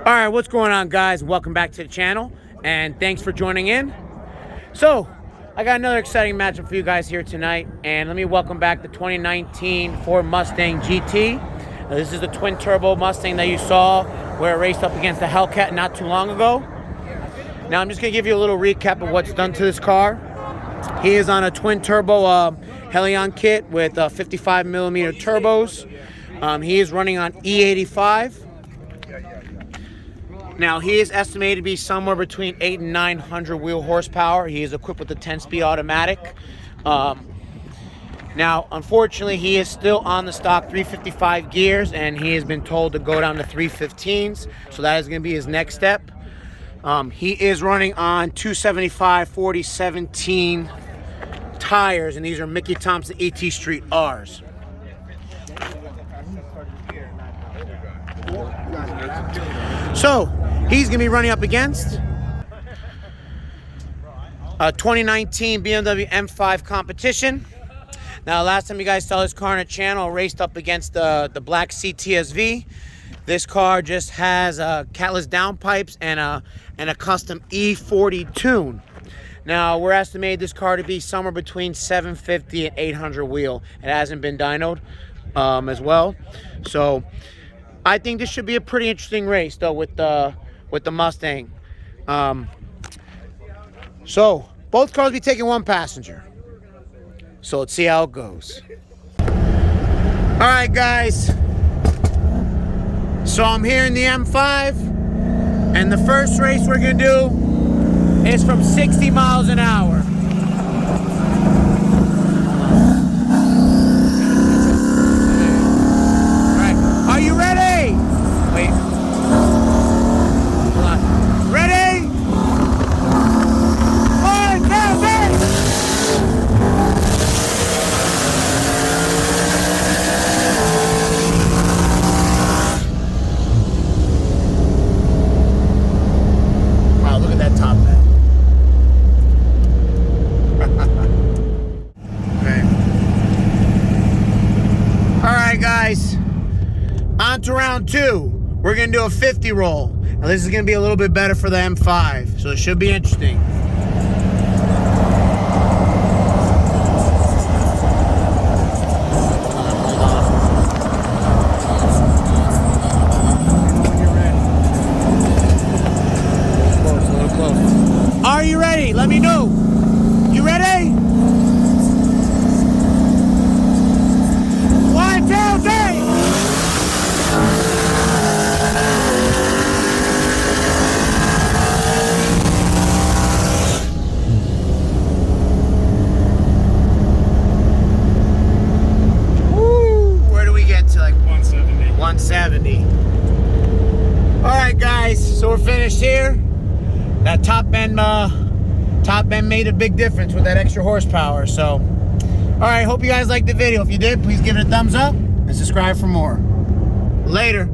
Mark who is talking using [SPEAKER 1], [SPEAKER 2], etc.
[SPEAKER 1] All right, what's going on, guys? Welcome back to the channel, and thanks for joining in. So, I got another exciting matchup for you guys here tonight, and let me welcome back the 2019 Ford Mustang GT. Now, this is the twin-turbo Mustang that you saw where it raced up against the Hellcat not too long ago. Now, I'm just going to give you a little recap of what's done to this car. He is on a twin-turbo Hellion kit with 55mm turbos. He is running on E85. Now, he is estimated to be somewhere between 800 and 900 wheel horsepower. He is equipped with a 10-speed automatic. Now, unfortunately, he is still on the stock 355 gears, and he has been told to go down to 315s. So that is going to be his next step. He is running on 275/40/17 tires, and these are Mickey Thompson ET Street R's. So, he's going to be running up against a 2019 BMW M5 competition. Now, last time you guys saw this car on the channel, raced up against the black CTSV. This car just has catless downpipes and a custom E40 tune. Now, we're estimating this car to be somewhere between 750 and 800 wheel. It hasn't been dynoed as well. So, I think this should be a pretty interesting race, though, with the Mustang. So, both cars will be taking one passenger. So, let's see how it goes. All right, guys. So, I'm here in the M5. And the first race we're going to do is from 60 miles an hour. All right. Are you ready? Wait. Hold on. Ready? 1, 2, 3. Wow, look at that top end. Okay. All right, guys. On to round 2. We're going to do a 50 roll. Now, this is going to be a little bit better for the M5, so it should be interesting. Close, a little close. Are you ready? Let me know. You ready? 1, 2, 3. Where do we get to? Like 170. 170. All right, guys. So we're finished here. That top end made a big difference with that extra horsepower. So, all right. Hope you guys liked the video. If you did, please give it a thumbs up and subscribe for more. Later.